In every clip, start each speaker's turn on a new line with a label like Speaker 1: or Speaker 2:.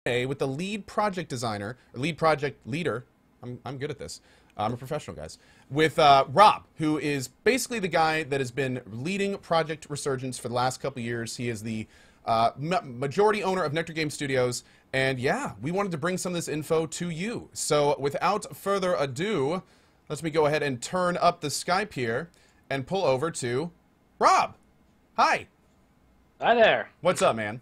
Speaker 1: Today with the lead project designer, or lead project leader. I'm good at this. I'm a professional, guys. With Rob, who is basically the guy that has been leading Project Resurgence for the last couple years. He is the majority owner of Nectar Game Studios. And yeah, we wanted to bring some of this info to you. So without further ado, let me go ahead and turn up the Skype here and pull over to Rob. Hi.
Speaker 2: Hi there.
Speaker 1: What's up, man?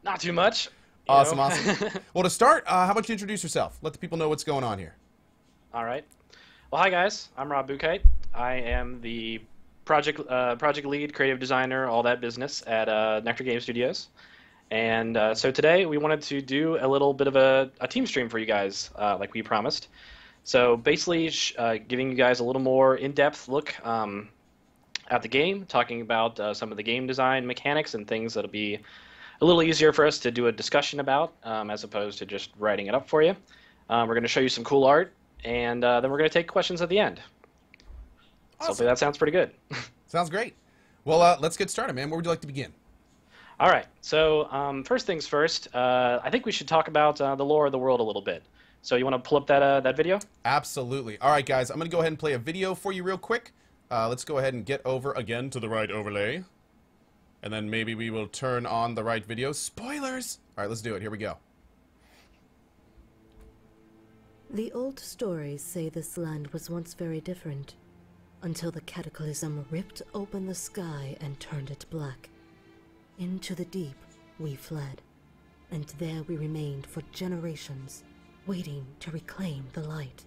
Speaker 2: Not too much.
Speaker 1: Awesome, awesome. Well, to start, how about you introduce yourself? Let the people know what's going on here.
Speaker 2: All right. Well, hi guys. I'm Rob Bouquet. I am the project lead, creative designer, all that business at Nectar Game Studios. And so today we wanted to do a little bit of a team stream for you guys, like we promised. So basically, giving you guys a little more in-depth look at the game, talking about some of the game design mechanics and things that'll be a little easier for us to do a discussion about, as opposed to just writing it up for you. We're going to show you some cool art, and then we're going to take questions at the end. Awesome. So hopefully that sounds pretty good.
Speaker 1: Sounds great. Well, let's get started, man. Where would you like to begin?
Speaker 2: All right. So first things first, I think we should talk about the lore of the world a little bit. So you want to pull up that video?
Speaker 1: Absolutely. All right, guys. I'm going to go ahead and play a video for you real quick. Let's go ahead and get over again to the right overlay. And then maybe we will turn on the right video. Spoilers! All right, let's do it. Here we go.
Speaker 3: The old stories say this land was once very different, until the cataclysm ripped open the sky and turned it black. Into the deep we fled, and there we remained for generations, waiting to reclaim the light.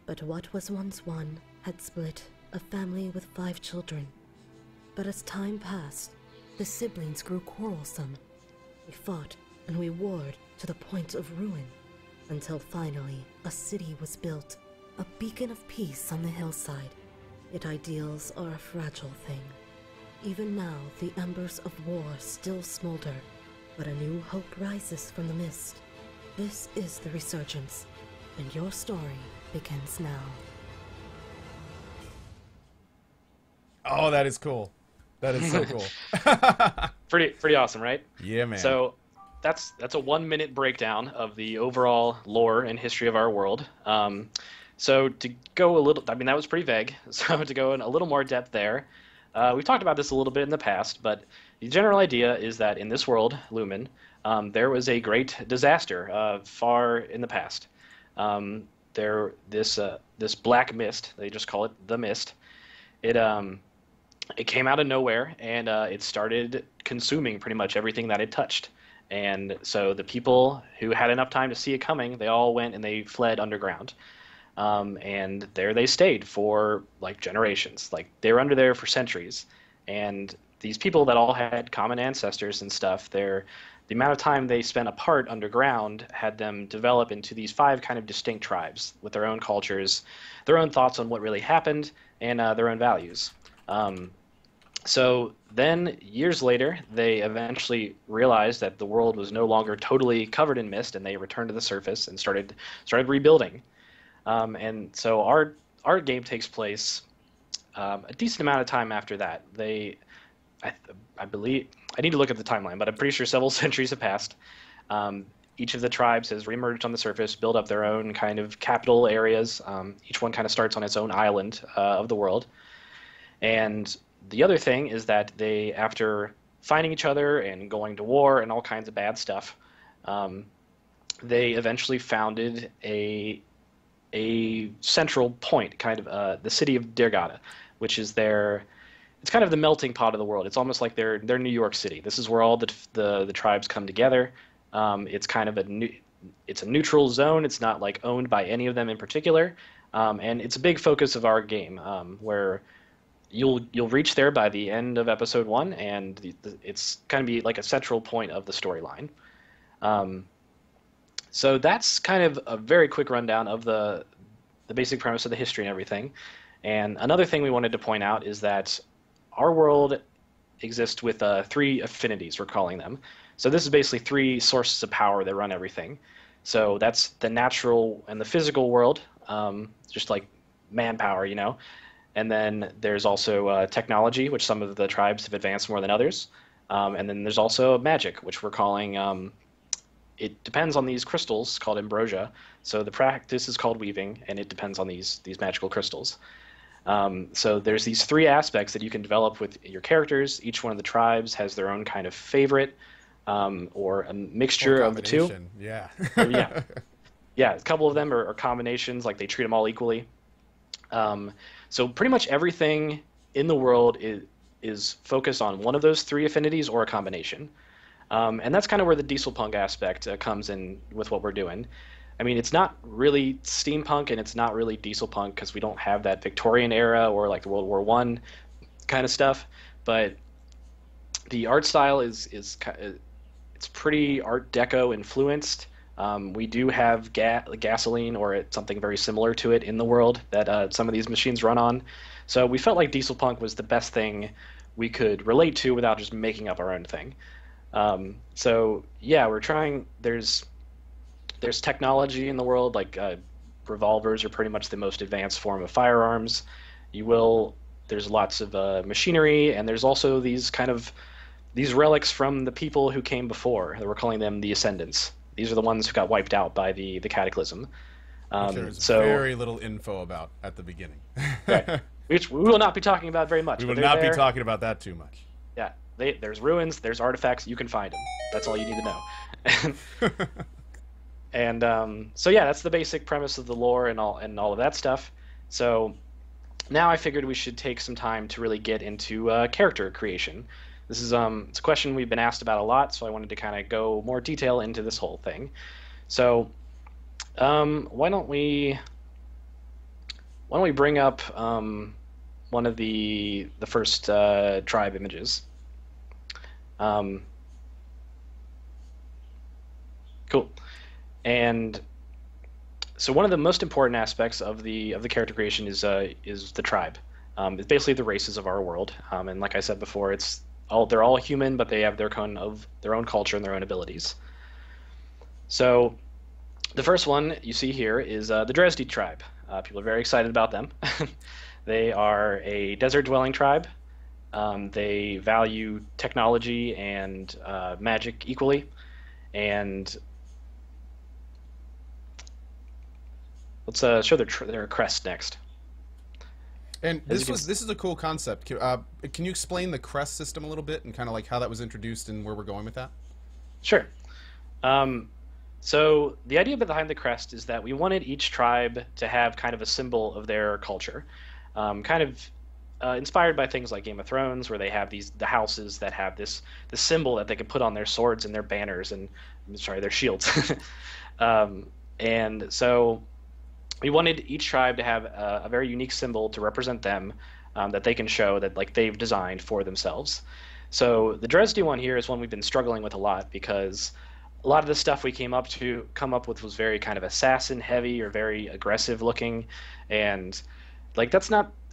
Speaker 3: But what was once one had split, a family with 5 children. But as time passed, the siblings grew quarrelsome. We fought and we warred to the point of ruin, until finally a city was built, a beacon of peace on the hillside. Yet ideals are a fragile thing. Even now the embers of war still smolder, but a new hope rises from the mist. This is the Resurgence, and your story begins now.
Speaker 1: Oh, that is cool. That is so cool.
Speaker 2: Pretty awesome, right?
Speaker 1: Yeah, man.
Speaker 2: So that's a 1-minute breakdown of the overall lore and history of our world. So to go a little, I mean, that was pretty vague. So to go in a little more depth there, we've talked about this a little bit in the past, but the general idea is that in this world, Lumen, there was a great disaster far in the past. This black mist, they just call it the mist. It came out of nowhere, and it started consuming pretty much everything that it touched. And so the people who had enough time to see it coming, they all went and they fled underground. And there they stayed for like generations. Like they were under there for centuries. And these people that all had common ancestors and stuff, the amount of time they spent apart underground had them develop into these 5 kind of distinct tribes with their own cultures, their own thoughts on what really happened, and their own values. So then, years later, they eventually realized that the world was no longer totally covered in mist, and they returned to the surface and started rebuilding. And so our game takes place a decent amount of time after that. I believe I need to look at the timeline, but I'm pretty sure several centuries have passed. Each of the tribes has reemerged on the surface, built up their own kind of capital areas. Each one kind of starts on its own island of the world. And the other thing is that they, after fighting each other and going to war and all kinds of bad stuff, they eventually founded a central point, kind of the city of Derived, which is it's kind of the melting pot of the world. It's almost like their New York City. This is where all the tribes come together. It's kind of it's a neutral zone. It's not like owned by any of them in particular, and it's a big focus of our game, where you'll reach there by the end of episode 1, and it's going to be like a central point of the storyline. So that's kind of a very quick rundown of the basic premise of the history and everything. And another thing we wanted to point out is that our world exists with 3 affinities, we're calling them. So this is basically 3 sources of power that run everything. So that's the natural and the physical world, just like manpower, you know. And then there's also technology, which some of the tribes have advanced more than others. And then there's also magic, which we're calling it depends on these crystals called ambrosia. So the practice is called weaving, and it depends on these magical crystals. So there's these three aspects that you can develop with your characters. Each one of the tribes has their own kind of favorite, or a mixture of the two.
Speaker 1: Yeah.
Speaker 2: Yeah, yeah. A couple of them are combinations, like they treat them all equally. So pretty much everything in the world is focused on one of those three affinities or a combination. And that's kind of where the Dieselpunk aspect comes in with what we're doing. I mean, it's not really steampunk and it's not really Dieselpunk because we don't have that Victorian era or like the World War I kind of stuff. But the art style is it's pretty Art Deco influenced. We do have gasoline or something very similar to it in the world that some of these machines run on. So we felt like Dieselpunk was the best thing we could relate to without just making up our own thing. So yeah, we're trying. There's technology in the world, like revolvers are pretty much the most advanced form of firearms. There's lots of machinery, and there's also these relics from the people who came before. We're calling them the Ascendants. These are the ones who got wiped out by the Cataclysm.
Speaker 1: There's very little info about at the beginning.
Speaker 2: Right. Which we will not be talking about very much.
Speaker 1: We will not be talking about that too much.
Speaker 2: Yeah, there's ruins, there's artifacts, you can find them. That's all you need to know. And so yeah, that's the basic premise of the lore and all of that stuff. So now I figured we should take some time to really get into character creation. This is it's a question we've been asked about a lot, so I wanted to kind of go more detail into this whole thing. So why don't we bring up one of the first tribe images? Cool. And so one of the most important aspects of the character creation is the tribe. It's basically the races of our world. And like I said before, they're all human, but they have their own culture and their own abilities. So the first one you see here is the Dresde tribe. People are very excited about them. They are a desert-dwelling tribe. They value technology and magic equally. And let's show their crest next.
Speaker 1: And this is a cool concept. Can you explain the Crest system a little bit and kind of like how that was introduced and where we're going with that?
Speaker 2: Sure. So the idea behind the crest is that we wanted each tribe to have kind of a symbol of their culture, inspired by things like Game of Thrones, where they have the houses that have this symbol that they can put on their swords and their banners and their shields. And so we wanted each tribe to have a very unique symbol to represent them, that they can show that like they've designed for themselves. So the Dresde one here is one we've been struggling with a lot because a lot of the stuff we come up with was very kind of assassin heavy or very aggressive looking, and like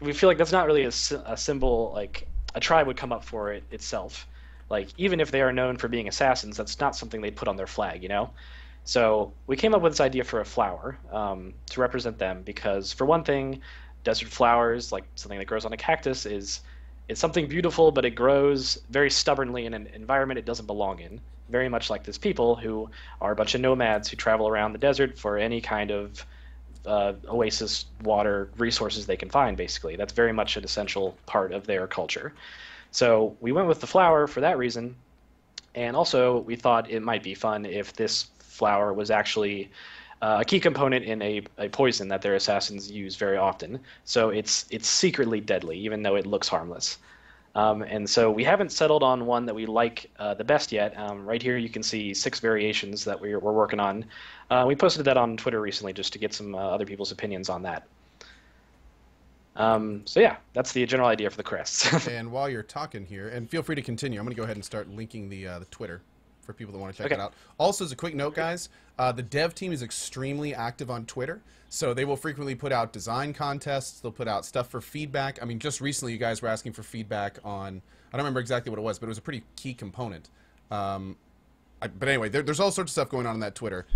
Speaker 2: we feel like that's not really a symbol like a tribe would come up for it itself. Like even if they are known for being assassins, that's not something they'd put on their flag, you know? So we came up with this idea for a flower to represent them because for one thing, desert flowers, like something that grows on a cactus, it's something beautiful, but it grows very stubbornly in an environment it doesn't belong in. Very much like these people who are a bunch of nomads who travel around the desert for any kind of oasis, water, resources they can find, basically. That's very much an essential part of their culture. So we went with the flower for that reason, and also we thought it might be fun if this flower was actually a key component in a poison that their assassins use very often. So it's secretly deadly, even though it looks harmless. And so we haven't settled on one that we like the best yet. Right here you can see 6 variations that we're working on. We posted that on Twitter recently just to get some other people's opinions on that. So yeah, that's the general idea for the crests.
Speaker 1: And while you're talking here, and feel free to continue, I'm going to go ahead and start linking the Twitter for people that want to check it out. Also, as a quick note, guys, the dev team is extremely active on Twitter, so they will frequently put out design contests. They'll put out stuff for feedback. I mean, just recently, you guys were asking for feedback on, I don't remember exactly what it was, but it was a pretty key component. But anyway, there's all sorts of stuff going on that Twitter.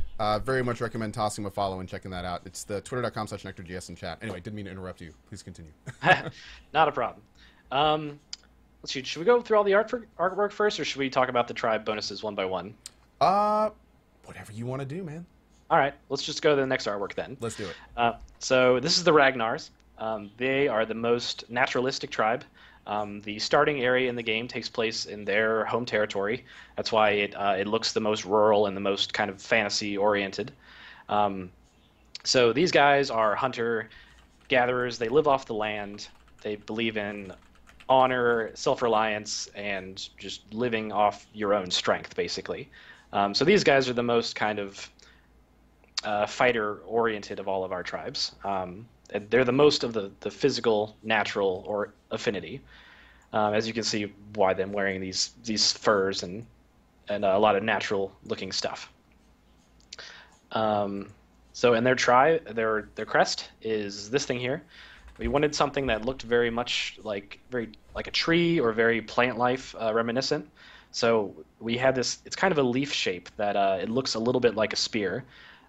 Speaker 1: Very much recommend tossing them a follow and checking that out. It's the twitter.com/nectarjs in chat. Anyway, didn't mean to interrupt you. Please continue.
Speaker 2: Not a problem. Let's see. Should we go through all the artwork first, or should we talk about the tribe bonuses one by one?
Speaker 1: Whatever you want to do, man.
Speaker 2: All right, let's just go to the next artwork then.
Speaker 1: Let's do it.
Speaker 2: So this is the Ragnars. They are the most naturalistic tribe. The starting area in the game takes place in their home territory. That's why it looks the most rural and the most kind of fantasy oriented. So these guys are hunter-gatherers. They live off the land. They believe in honor, self-reliance, and just living off your own strength, basically. So these guys are the most kind of fighter-oriented of all of our tribes. They're the most of the physical, natural, or affinity. As you can see, why them wearing these furs and a lot of natural-looking stuff. So in their tribe, their crest is this thing here. We wanted something that looked very much like a tree or very plant life reminiscent. So we had this. It's kind of a leaf shape that it looks a little bit like a spear.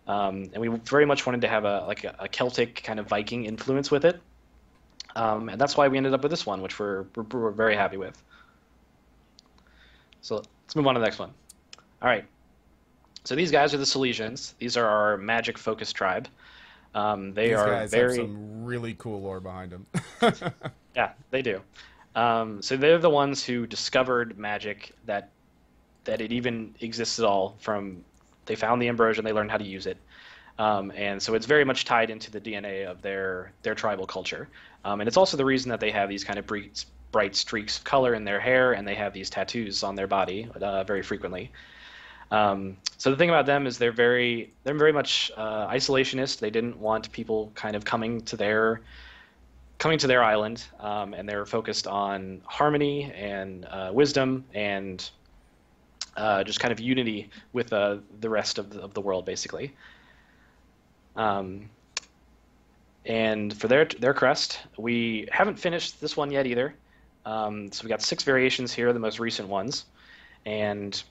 Speaker 2: And we very much wanted to have a Celtic kind of Viking influence with it, and that's why we ended up with this one, which we're very happy with. So let's move on to the next one. All right. So these guys are the Silesians. These are our magic-focused tribe. These guys have
Speaker 1: some really cool lore behind them.
Speaker 2: Yeah, they do. So they're the ones who discovered magic, that it even exists at all. They found the ambrosia and they learned how to use it. And so it's very much tied into the DNA of their tribal culture. And it's also the reason that they have these kind of bright streaks of color in their hair, and they have these tattoos on their body very frequently. So the thing about them is they're very much isolationist. They didn't want people kind of coming to their island, and they're focused on harmony and wisdom and just kind of unity with the rest of the world, basically. And for their crest, we haven't finished this one yet either. So we got 6 variations here, the most recent ones, and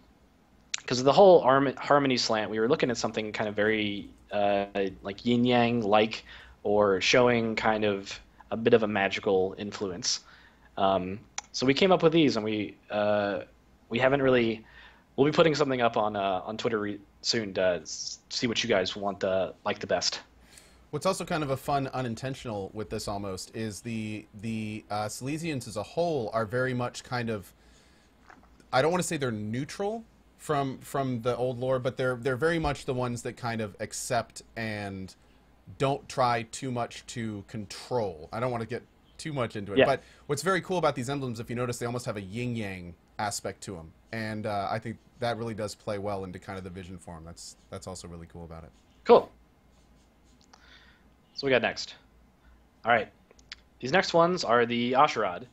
Speaker 2: because of the whole harmony slant, we were looking at something kind of very like yin yang like, or showing kind of a bit of a magical influence. So we came up with these, and we haven't really. We'll be putting something up on Twitter soon to see what you guys want like the best.
Speaker 1: What's also kind of a fun unintentional with this almost is the Silesians as a whole are very much kind of, I don't want to say they're neutral from the old lore, but they're very much the ones that kind of accept and don't try too much to control. I don't want to get too much into it, but what's very cool about these emblems, if you notice, they almost have a yin-yang aspect to them, and I think that really does play well into kind of the vision form. That's also really cool about it.
Speaker 2: Cool. So we got next. All right. These next ones are the Asherad.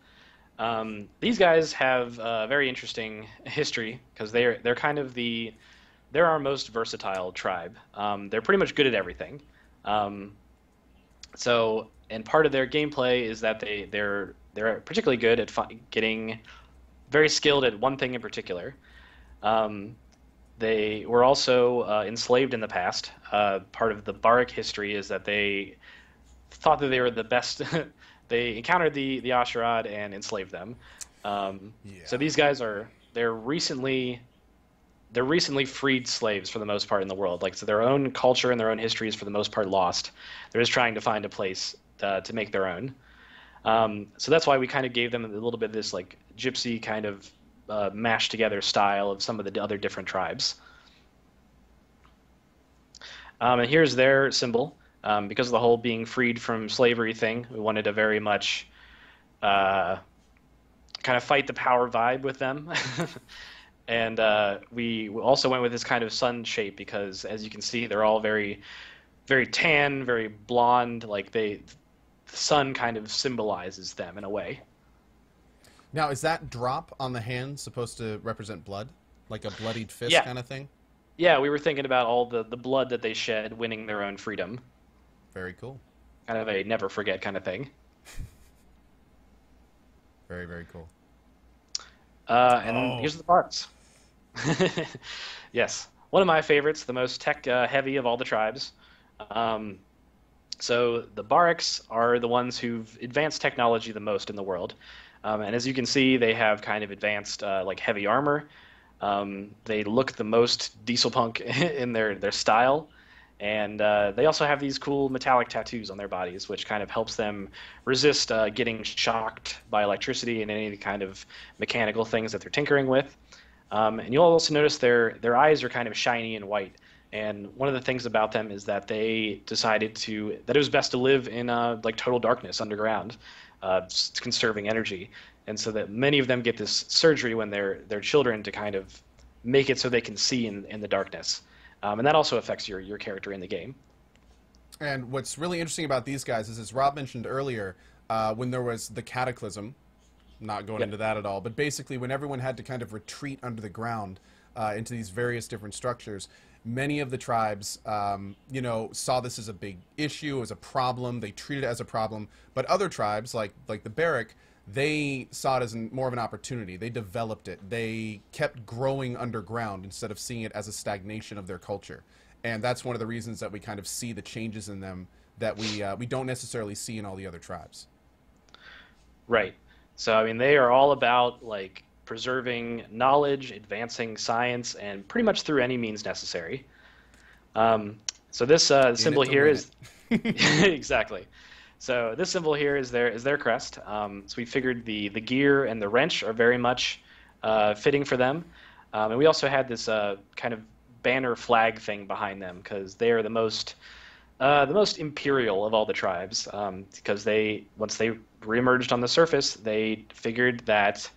Speaker 2: These guys have a very interesting history because they're kind of they're our most versatile tribe. They're pretty much good at everything. So, and part of their gameplay is that they're particularly good at getting very skilled at one thing in particular. They were also enslaved in the past. Part of the Barik history is that they thought that they were the best. They encountered the Asherad and enslaved them. So these guys they're recently freed slaves for the most part in the world. Like, so their own culture and their own history is for the most part lost. They're just trying to find a place to make their own. So that's why we kind of gave them a little bit of this like gypsy kind of mashed together style of some of the other different tribes. And here's their symbol. Because of the whole being freed from slavery thing, we wanted to very much kind of fight the power vibe with them. And we also went with this kind of sun shape because, as you can see, they're all very, very tan, very blonde. Like the sun kind of symbolizes them in a way.
Speaker 1: Now, is that drop on the hand supposed to represent blood? Like a bloodied fist kind of thing?
Speaker 2: Yeah, we were thinking about all the blood that they shed winning their own freedom.
Speaker 1: Very cool.
Speaker 2: Kind of a never forget kind of thing.
Speaker 1: Very, very cool.
Speaker 2: And here's the parts. Yes. One of my favorites, the most tech heavy of all the tribes. So the Bariks are the ones who've advanced technology the most in the world. And as you can see, they have kind of advanced like heavy armor. They look the most Dieselpunk in their style, and they also have these cool metallic tattoos on their bodies, which kind of helps them resist getting shocked by electricity and any kind of mechanical things that they're tinkering with. And you'll also notice their eyes are kind of shiny and white. And one of the things about them is that they decided that it was best to live in like total darkness underground, conserving energy. And so that many of them get this surgery when they're children to kind of make it so they can see in the darkness. And that also affects your character in the game.
Speaker 1: And what's really interesting about these guys is, as Rob mentioned earlier, when there was the Cataclysm, not going into that at all, but basically when everyone had to kind of retreat under the ground into these various different structures, many of the tribes, you know, saw this as a big issue, as a problem. They treated it as a problem. But other tribes, like the Barrack, they saw it as more of an opportunity. They developed it. They kept growing underground instead of seeing it as a stagnation of their culture. And that's one of the reasons that we kind of see the changes in them that we don't necessarily see in all the other tribes.
Speaker 2: Right. So, I mean, they are all about, like, preserving knowledge, advancing science, and pretty much through any means necessary. So this symbol here is... Exactly. So this symbol here is their crest. So we figured the gear and the wrench are very much fitting for them. And we also had this kind of banner flag thing behind them because they are the most imperial of all the tribes. Because once they reemerged on the surface, they figured that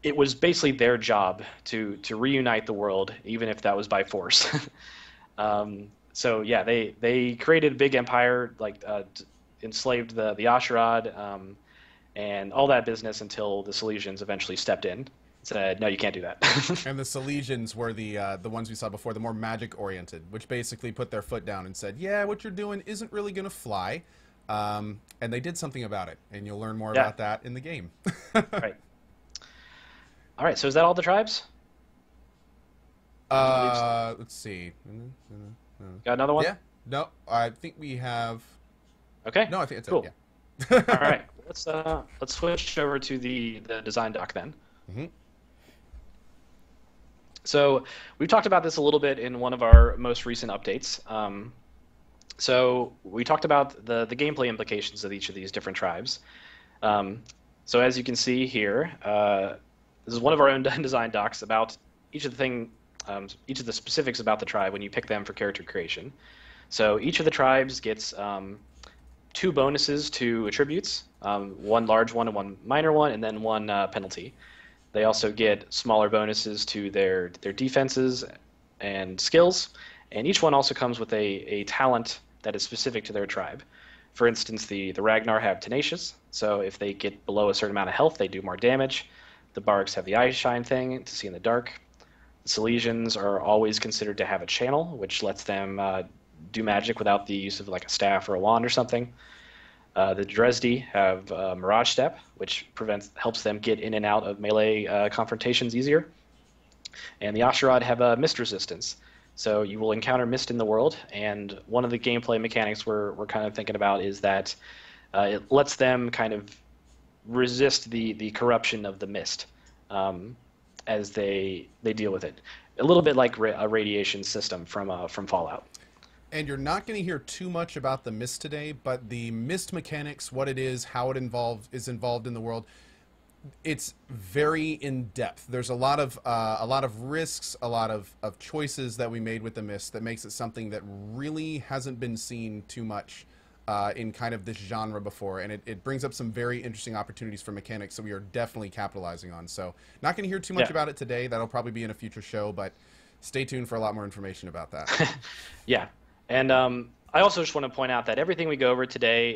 Speaker 2: it was basically their job to reunite the world, even if that was by force. So yeah, they created a big empire, like enslaved the Asherad, and all that business until the Silesians eventually stepped in and said, no, you can't do that.
Speaker 1: And the Silesians were the ones we saw before, the more magic-oriented, which basically put their foot down and said, yeah, what you're doing isn't really going to fly. And they did something about it, and you'll learn more about that in the game.
Speaker 2: Right. All right, so is that all the tribes?
Speaker 1: Let's see.
Speaker 2: Got another one?
Speaker 1: Yeah. No, I think we have...
Speaker 2: Okay.
Speaker 1: No, I think it's
Speaker 2: cool.
Speaker 1: it, yeah.
Speaker 2: All right, let's switch over to the design doc then.
Speaker 1: Mm-hmm.
Speaker 2: So we've talked about this a little bit in one of our most recent updates. So we talked about the gameplay implications of each of these different tribes. So as you can see here, this is one of our own design docs about each of the specifics about the tribe when you pick them for character creation. So each of the tribes gets 2 bonuses to attributes, one large one and one minor one, and then one penalty. They also get smaller bonuses to their defenses and skills, and each one also comes with a talent that is specific to their tribe. For instance, the Ragnar have Tenacious, so if they get below a certain amount of health, they do more damage. The Barks have the Eye Shine thing to see in the dark. The Silesians are always considered to have a channel, which lets them do magic without the use of like a staff or a wand or something. The Dresdi have Mirage Step, which helps them get in and out of melee confrontations easier. And the Asherad have Mist Resistance. So you will encounter mist in the world, and one of the gameplay mechanics we're kind of thinking about is that it lets them kind of resist the corruption of the mist as they deal with it. A little bit like a radiation system from Fallout.
Speaker 1: And you're not going to hear too much about the mist today, but the mist mechanics, what it is, how it is involved in the world, it's very in depth. There's a lot of risks, a lot of choices that we made with the mist that makes it something that really hasn't been seen too much in kind of this genre before, and it brings up some very interesting opportunities for mechanics that we are definitely capitalizing on. So not going to hear too much about it today. That'll probably be in a future show, but stay tuned for a lot more information about that.
Speaker 2: Yeah. And I also just want to point out that everything we go over today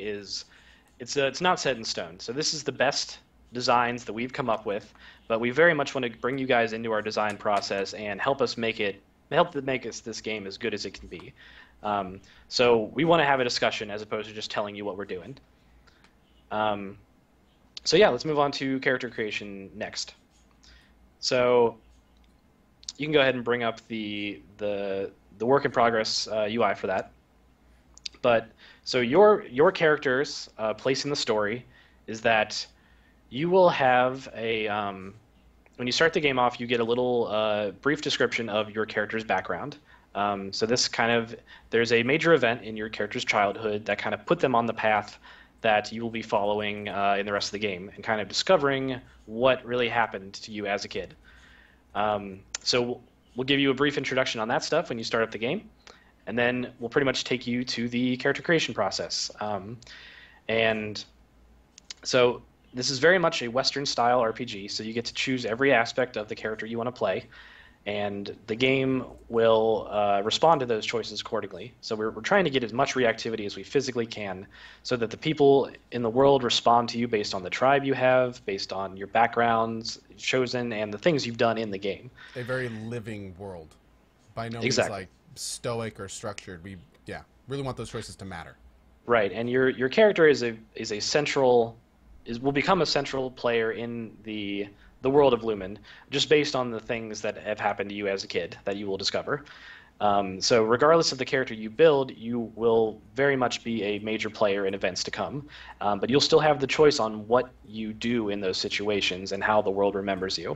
Speaker 2: it's not set in stone. So this is the best designs that we've come up with, but we very much want to bring you guys into our design process and help make this game as good as it can be. So we want to have a discussion as opposed to just telling you what we're doing. So yeah, let's move on to character creation next. So you can go ahead and bring up the work in progress UI for that. But so your character's place in the story is that you will have a when you start the game off, you get a little brief description of your character's background. So this kind of, there's a major event in your character's childhood that kind of put them on the path that you will be following in the rest of the game, and kind of discovering what really happened to you as a kid. So we'll give you a brief introduction on that stuff when you start up the game, and then we'll pretty much take you to the character creation process. And so this is very much a Western-style RPG, so you get to choose every aspect of the character you want to play, and the game will respond to those choices accordingly. So we're trying to get as much reactivity as we physically can, so that the people in the world respond to you based on the tribe you have, based on your backgrounds chosen, and the things you've done in the game.
Speaker 1: A very living world. By no means like stoic or structured. We really want those choices to matter.
Speaker 2: Right, and your character will become a central player in the world of Lumen, just based on the things that have happened to you as a kid that you will discover. So regardless of the character you build, you will very much be a major player in events to come, but you'll still have the choice on what you do in those situations and how the world remembers you,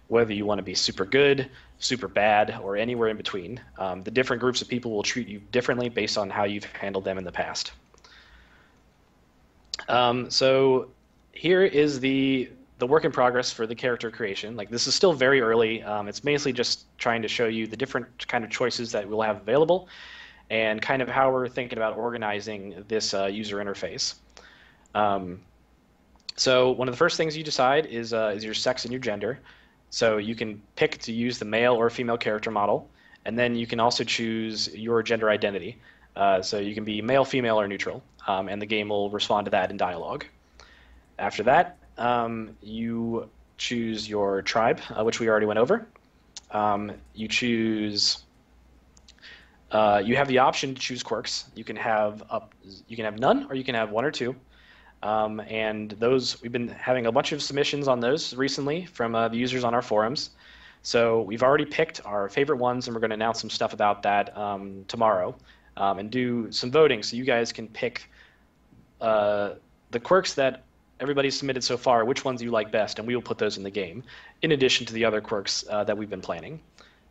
Speaker 2: whether you want to be super good, super bad, or anywhere in between. The different groups of people will treat you differently based on how you've handled them in the past. So here is the work in progress for the character creation. Like, this is still very early. It's mainly just trying to show you the different kind of choices that we'll have available, and kind of how we're thinking about organizing this user interface. So one of the first things you decide is your sex and your gender. So you can pick to use the male or female character model, and then you can also choose your gender identity. So you can be male, female, or neutral, and the game will respond to that in dialogue. After that, you choose your tribe, which we already went over. You have the option to choose quirks. You can have none, or you can have one or two. And those, we've been having a bunch of submissions on those recently from the users on our forums. So we've already picked our favorite ones, and we're going to announce some stuff about that tomorrow, and do some voting so you guys can pick the quirks that everybody submitted so far, which ones you like best, and we will put those in the game, in addition to the other quirks that we've been planning.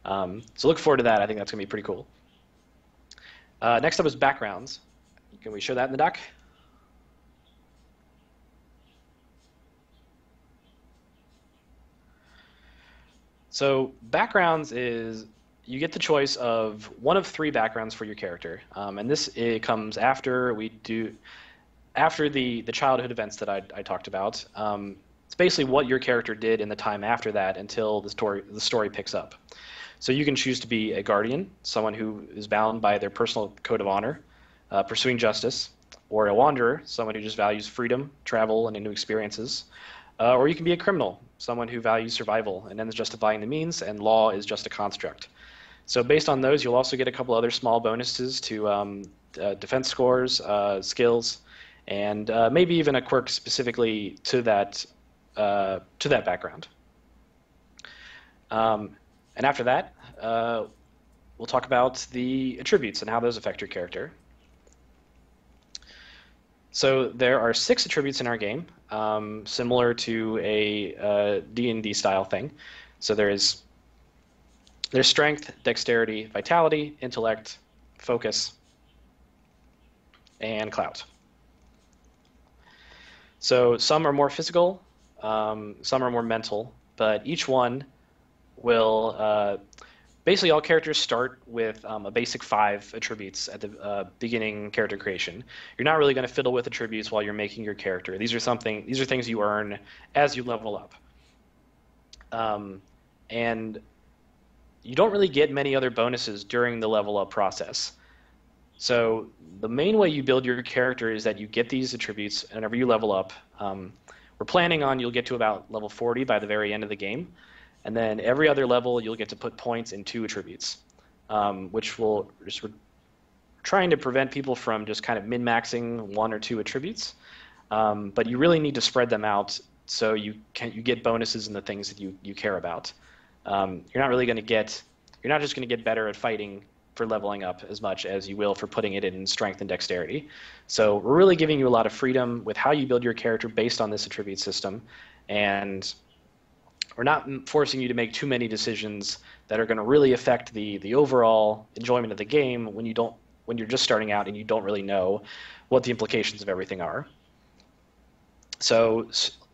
Speaker 2: So look forward to that. I think that's going to be pretty cool. Next up is backgrounds. Can we show that in the doc? So backgrounds is, you get the choice of one of 3 backgrounds for your character, and it comes after the childhood events that I talked about. It's basically what your character did in the time after that until the story picks up. So you can choose to be a guardian, someone who is bound by their personal code of honor, pursuing justice, or a wanderer, someone who just values freedom, travel, and new experiences. Or you can be a criminal, someone who values survival and ends justifying the means, and law is just a construct. So based on those, you'll also get a couple other small bonuses to defense scores, skills, and maybe even a quirk specifically to that background. And after that, we'll talk about the attributes and how those affect your character. So there are 6 attributes in our game, similar to a D&D style thing. So there's strength, dexterity, vitality, intellect, focus, and clout. So some are more physical, some are more mental, but each one will basically, all characters start with a basic 5 attributes at the beginning character creation. You're not really going to fiddle with attributes while you're making your character. These are things you earn as you level up. And you don't really get many other bonuses during the level up process. So the main way you build your character is that you get these attributes whenever you level up. We're planning on you'll get to about level 40 by the very end of the game. And then every other level, you'll get to put points in 2 attributes, which we're trying to prevent people from just kind of min-maxing 1 or 2 attributes. But you really need to spread them out so you get bonuses in the things that you care about. You're not just going to get better at fighting for leveling up as much as you will for putting it in strength and dexterity. So we're really giving you a lot of freedom with how you build your character based on this attribute system. And or not forcing you to make too many decisions that are going to really affect the overall enjoyment of the game when you're just starting out and you don't really know what the implications of everything are. So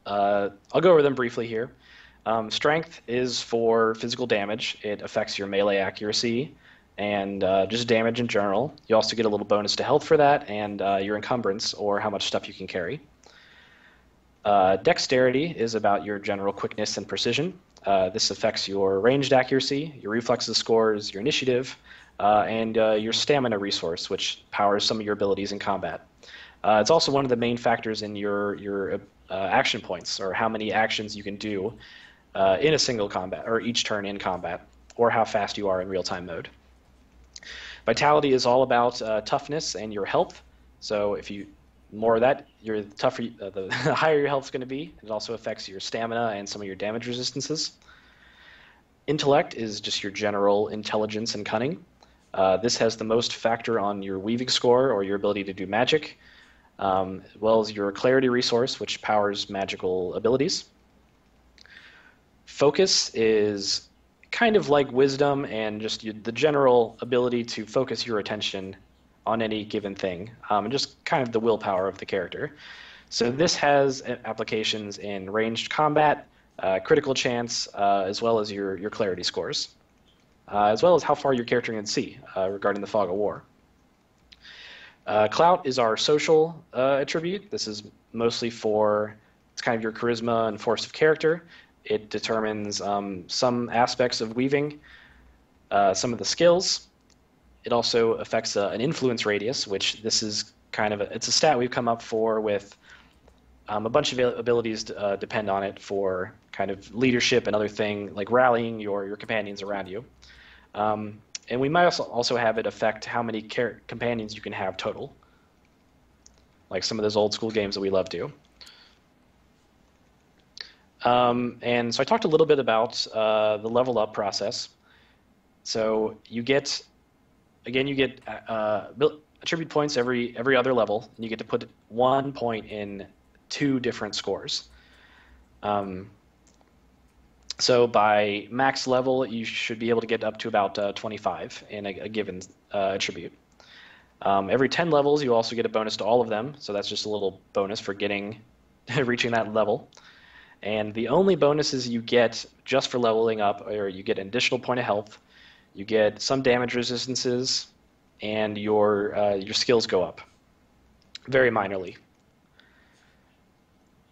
Speaker 2: I'll go over them briefly here. Strength is for physical damage. It affects your melee accuracy and just damage in general. You also get a little bonus to health for that and your encumbrance, or how much stuff you can carry. Dexterity is about your general quickness and precision. This affects your ranged accuracy, your reflexes scores, your initiative, and your stamina resource, which powers some of your abilities in combat. It's also one of the main factors in your action points, or how many actions you can do in a single combat, or each turn in combat, or how fast you are in real-time mode. Vitality is all about toughness and your health. So if you more of that, the tougher, the higher your health is going to be. It also affects your stamina and some of your damage resistances. Intellect is just your general intelligence and cunning. This has the most factor on your weaving score, or your ability to do magic, as well as your clarity resource, which powers magical abilities. Focus is kind of like wisdom and just the general ability to focus your attention on any given thing, and just kind of the willpower of the character. So this has applications in ranged combat, critical chance, as well as your clarity scores, as well as how far your character can see regarding the fog of war. Clout is our social attribute. This is mostly it's kind of your charisma and force of character. It determines some aspects of weaving, some of the skills. It also affects an influence radius, which this is kind of it's a stat we've come up for with a bunch of abilities depend on it for kind of leadership and other thing like rallying your companions around you. And we might also have it affect how many companions you can have total, like some of those old school games that we love to. And so I talked a little bit about the level up process. So you get attribute points every other level, and you get to put 1 point in 2 different scores. So by max level, you should be able to get up to about 25 in a given attribute. Every 10 levels, you also get a bonus to all of them, so that's just a little bonus for reaching that level. And the only bonuses you get just for leveling up are you get an additional point of health, you get some damage resistances, and your skills go up very minorly.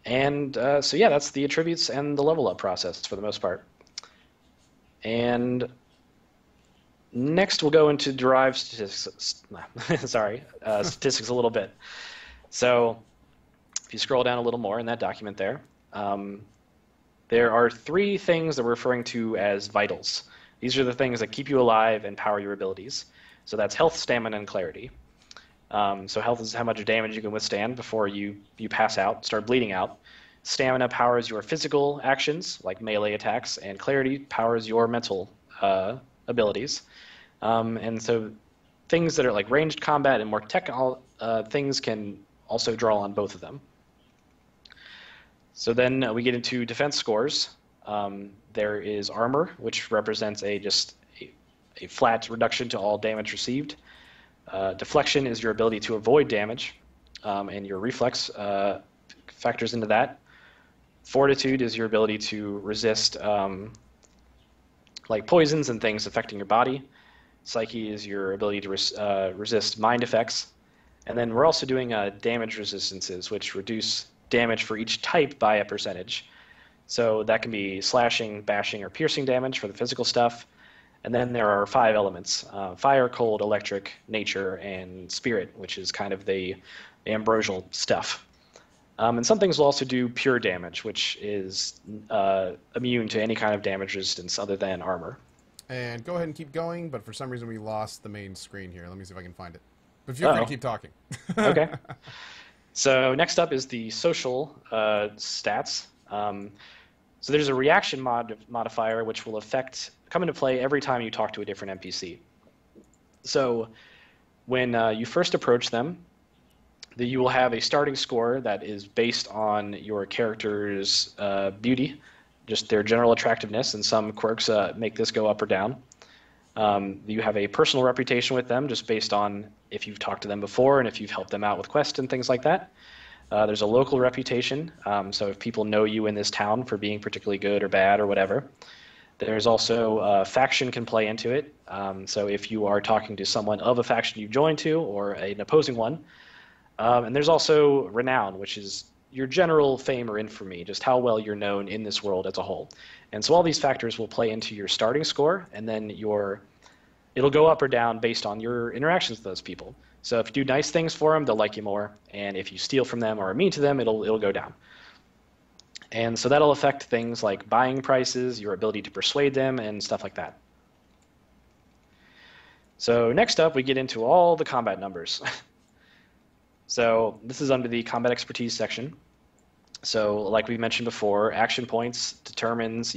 Speaker 2: And so yeah, that's the attributes and the level up process for the most part. And next we'll go into derived statistics. Statistics a little bit. So if you scroll down a little more in that document there are 3 things that we're referring to as vitals. These are the things that keep you alive and power your abilities. So that's health, stamina, and clarity. So health is how much damage you can withstand before you pass out, start bleeding out. Stamina powers your physical actions, like melee attacks, and clarity powers your mental abilities. And so things that are like ranged combat and more technical things can also draw on both of them. So then we get into defense scores. There is armor, which represents a flat reduction to all damage received. Deflection is your ability to avoid damage, and your reflex factors into that. Fortitude is your ability to resist like poisons and things affecting your body. Psyche is your ability to resist mind effects. And then we're also doing damage resistances, which reduce damage for each type by a percentage. So that can be slashing, bashing, or piercing damage for the physical stuff. And then there are 5 elements: fire, cold, electric, nature, and spirit, which is kind of the ambrosial stuff. And some things will also do pure damage, which is immune to any kind of damage resistance other than armor.
Speaker 1: And go ahead and keep going, but for some reason we lost the main screen here. Let me see if I can find it. But feel free to keep talking.
Speaker 2: Okay. So next up is the social stats. So there's a reaction modifier which will come into play every time you talk to a different NPC. So when you first approach them, you will have a starting score that is based on your character's beauty, just their general attractiveness, and some quirks make this go up or down. You have a personal reputation with them just based on if you've talked to them before and if you've helped them out with quests and things like that. There's a local reputation, so if people know you in this town for being particularly good or bad or whatever. There's also faction can play into it. So if you are talking to someone of a faction you joined to or an opposing one. And there's also renown, which is your general fame or infamy, just how well you're known in this world as a whole. And so all these factors will play into your starting score, and then it'll go up or down based on your interactions with those people. So if you do nice things for them, they'll like you more, and if you steal from them or are mean to them, it'll go down. And so that'll affect things like buying prices, your ability to persuade them, and stuff like that. So next up, we get into all the combat numbers. So this is under the combat expertise section. So like we mentioned before, action points determines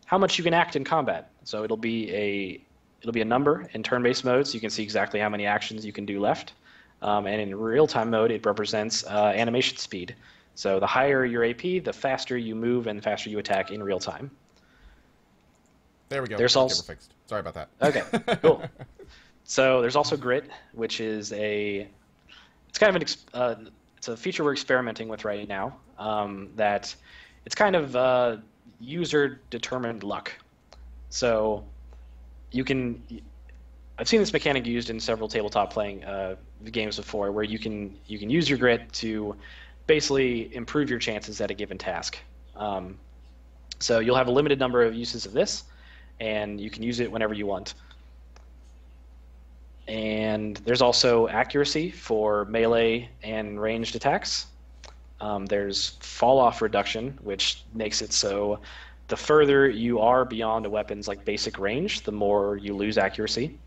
Speaker 2: how much you can act in combat. So it'll be a number in turn-based mode, so you can see exactly how many actions you can do left. And in real-time mode, it represents animation speed. So the higher your AP, the faster you move and the faster you attack in real time.
Speaker 1: There we go.
Speaker 2: There's also
Speaker 1: fixed. Sorry about that.
Speaker 2: Okay, cool. So there's also grit, which is it's kind of it's a feature we're experimenting with right now. That it's kind of user-determined luck. So I've seen this mechanic used in several tabletop playing games before, where you can use your grit to basically improve your chances at a given task. So you'll have a limited number of uses of this, and you can use it whenever you want. And there's also accuracy for melee and ranged attacks. There's fall-off reduction, which makes it so the further you are beyond a weapon's basic range, the more you lose accuracy.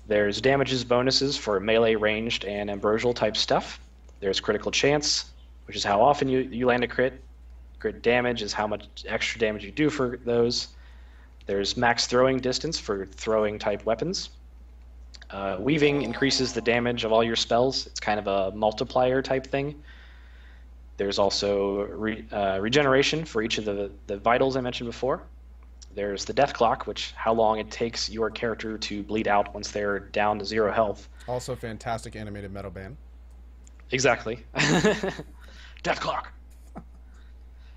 Speaker 2: There's damages bonuses for melee, ranged, and ambrosial type stuff. There's critical chance, which is how often you land a crit. Crit damage is how much extra damage you do for those. There's max throwing distance for throwing type weapons. Weaving increases the damage of all your spells. It's kind of a multiplier type thing. There's also regeneration for each of the vitals I mentioned before. There's the death clock, which how long it takes your character to bleed out once they're down to 0 health.
Speaker 1: Also fantastic animated metal band.
Speaker 2: Exactly. Death clock.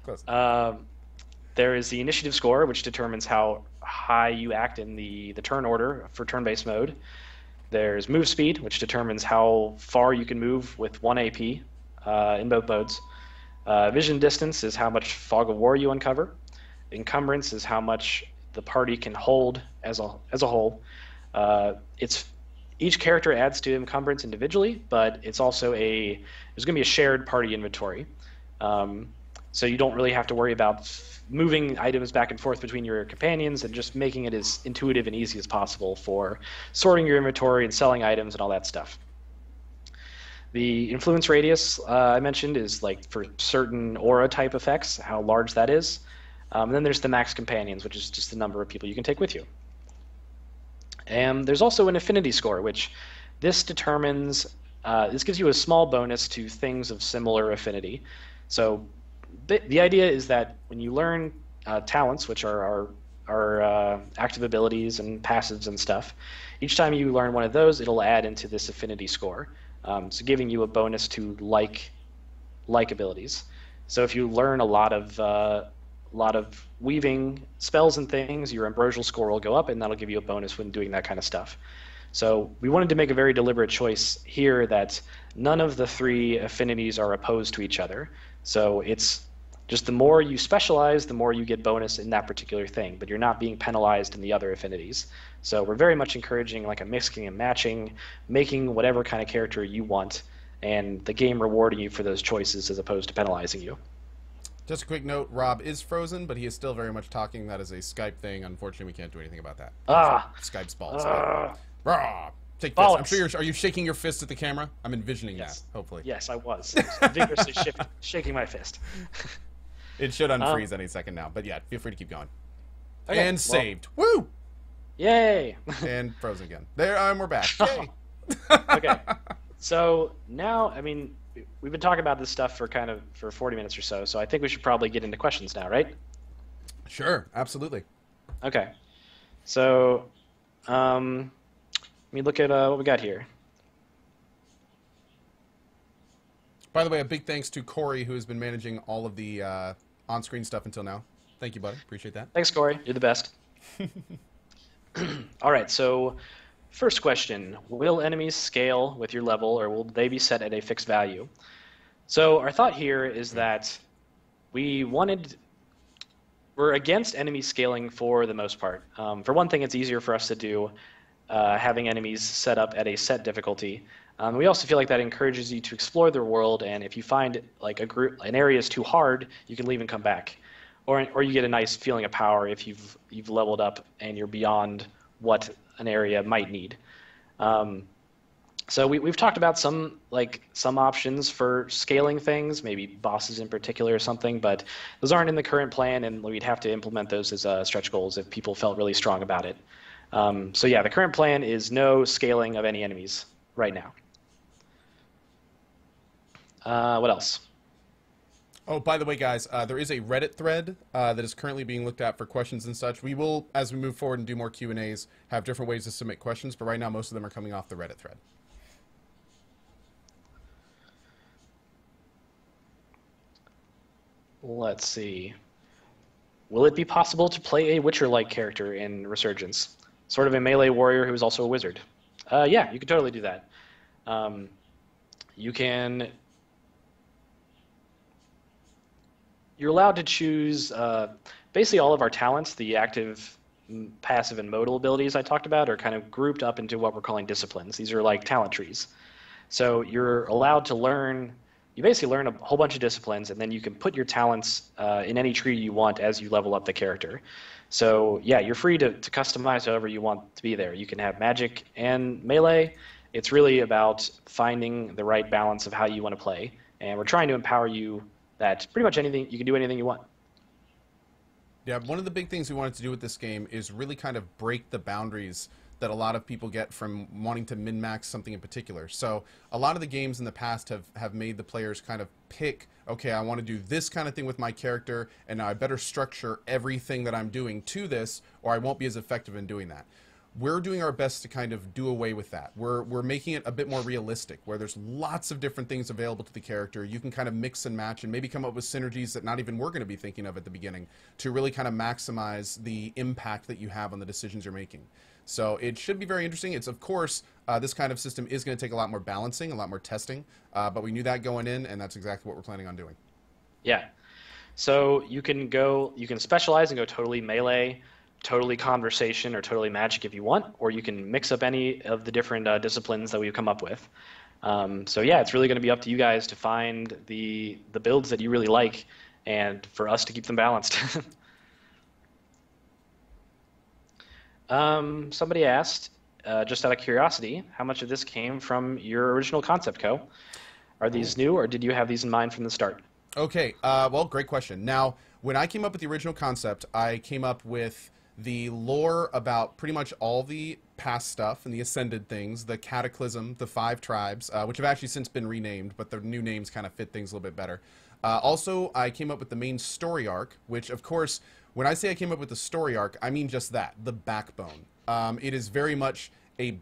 Speaker 1: Close.
Speaker 2: There is the initiative score, which determines how high you act in the turn order for turn-based mode. There's move speed, which determines how far you can move with 1 AP in both modes. Vision distance is how much fog of war you uncover. Encumbrance is how much the party can hold as a whole. Each character adds to encumbrance individually, but it's also there's going to be a shared party inventory. So you don't really have to worry about moving items back and forth between your companions and just making it as intuitive and easy as possible for sorting your inventory and selling items and all that stuff. The influence radius I mentioned is for certain aura type effects, how large that is. And then there's the max companions, which is just the number of people you can take with you. And there's also an affinity score, which this determines, this gives you a small bonus to things of similar affinity. So the idea is that when you learn talents, which are our active abilities and passives and stuff, each time you learn one of those, it'll add into this affinity score, so giving you a bonus to like abilities. So if you learn a lot of weaving spells and things, your ambrosial score will go up, and that'll give you a bonus when doing that kind of stuff. So we wanted to make a very deliberate choice here that none of the 3 affinities are opposed to each other. So it's just the more you specialize, the more you get bonus in that particular thing, but you're not being penalized in the other affinities. So we're very much encouraging a mixing and matching, making whatever kind of character you want, and the game rewarding you for those choices as opposed to penalizing you.
Speaker 1: Just a quick note, Rob is frozen, but he is still very much talking. That is a Skype thing. Unfortunately, we can't do anything about that. Skype's balls. Rob, take this. I'm sure are you shaking your fist at the camera? I'm envisioning that, hopefully.
Speaker 2: Yes, I was. Vigorously shaking my fist.
Speaker 1: It should unfreeze any second now, but yeah, feel free to keep going.
Speaker 2: Okay,
Speaker 1: and saved. Woo!
Speaker 2: Yay!
Speaker 1: And frozen again. There, we're back. Yay!
Speaker 2: Okay. So now, we we've been talking about this stuff for 40 minutes or so, so I think we should probably get into questions now, right?
Speaker 1: Sure, absolutely.
Speaker 2: Okay. So, let me look at what we got here.
Speaker 1: By the way, a big thanks to Corey, who has been managing all of the on-screen stuff until now. Thank you, buddy. Appreciate that.
Speaker 2: Thanks, Corey. You're the best. All right, so first question. Will enemies scale with your level, or will they be set at a fixed value? So our thought here is that we're against enemy scaling for the most part. For one thing, it's easier for us to do having enemies set up at a set difficulty. We also feel like that encourages you to explore the world, and if you find like an area is too hard, you can leave and come back, or you get a nice feeling of power if you've leveled up and you're beyond what an area might need. So we've talked about some options for scaling things, maybe bosses in particular or something, but those aren't in the current plan, and we'd have to implement those as stretch goals if people felt really strong about it. So yeah, the current plan is no scaling of any enemies right now. What else?
Speaker 1: Oh, by the way, guys, there is a Reddit thread that is currently being looked at for questions and such. We will, as we move forward and do more Q&As, have different ways to submit questions, but right now most of them are coming off the Reddit thread.
Speaker 2: Let's see. Will it be possible to play a Witcher-like character in Resurgence? Sort of a melee warrior who is also a wizard. Yeah, you can totally do that. You're allowed to choose basically all of our talents. The active, passive, and modal abilities I talked about are kind of grouped up into what we're calling disciplines. These are like talent trees. So you're allowed to learn, you basically learn a whole bunch of disciplines, and then you can put your talents in any tree you want as you level up the character. So yeah, you're free to customize however you want to be there. You can have magic and melee. It's really about finding the right balance of how you want to play. And we're trying to empower you that pretty much anything, you can do anything you want.
Speaker 1: Yeah, one of the big things we wanted to do with this game is really kind of break the boundaries that a lot of people get from wanting to min-max something in particular. So a lot of the games in the past have made the players kind of pick, okay, I want to do this kind of thing with my character, and now I better structure everything that I'm doing to this, or I won't be as effective in doing that. We're doing our best to kind of do away with that. We're making it a bit more realistic, where there's lots of different things available to the character. You can kind of mix and match and maybe come up with synergies that not even we're going to be thinking of at the beginning to really kind of maximize the impact that you have on the decisions you're making. So it should be very interesting. It's, of course, this kind of system is going to take a lot more balancing, a lot more testing, but we knew that going in, and that's exactly what we're planning on doing.
Speaker 2: Yeah. So you can specialize and go totally melee, totally conversation, or totally magic if you want, or you can mix up any of the different disciplines that we've come up with. So yeah, it's really going to be up to you guys to find the builds that you really like, and for us to keep them balanced. Somebody asked, just out of curiosity, how much of this came from your original concept, Co? Are these new, or did you have these in mind from the start?
Speaker 1: Okay, well, great question. Now, when I came up with the original concept, I came up with the lore about pretty much all the past stuff and the Ascended things, the Cataclysm, the 5 tribes, which have actually since been renamed, but the new names kind of fit things a little bit better. Also, I came up with the main story arc, which, of course, when I say I came up with the story arc, I mean just that, the backbone. It is very much I'm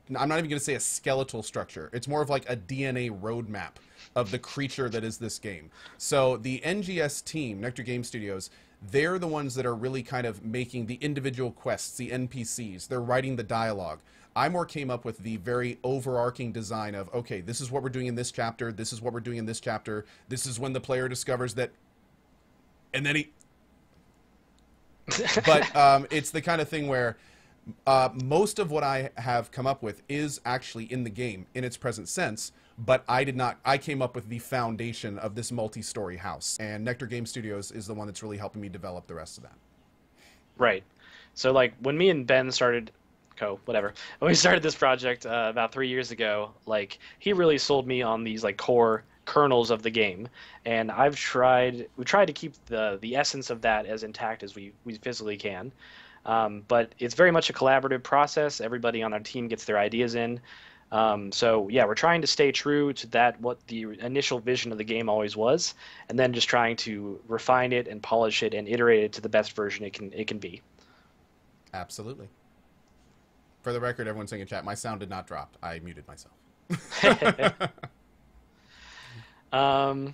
Speaker 1: not even going to say a skeletal structure. It's more of like a DNA roadmap of the creature that is this game. So the NGS team, Nectar Game Studios, they're the ones that are really kind of making the individual quests, the NPCs. They're writing the dialogue. I more came up with the very overarching design of, okay, this is what we're doing in this chapter, this is what we're doing in this chapter, this is when the player discovers that, and then he... But it's the kind of thing where most of what I have come up with is actually in the game in its present sense, but I came up with the foundation of this multi-story house, and Nectar Game Studios is the one that's really helping me develop the rest of that.
Speaker 2: Right. So like when me and Ben started, when we started this project about 3 years ago, like he really sold me on these like core kernels of the game, and we tried to keep the essence of that as intact as we physically can. But it's very much a collaborative process. Everybody on our team gets their ideas in. So yeah, we're trying to stay true to that, what the initial vision of the game always was, and then just trying to refine it and polish it and iterate it to the best version it can be.
Speaker 1: Absolutely. For the record, everyone saying in chat, my sound did not drop. I muted myself.
Speaker 2: Um,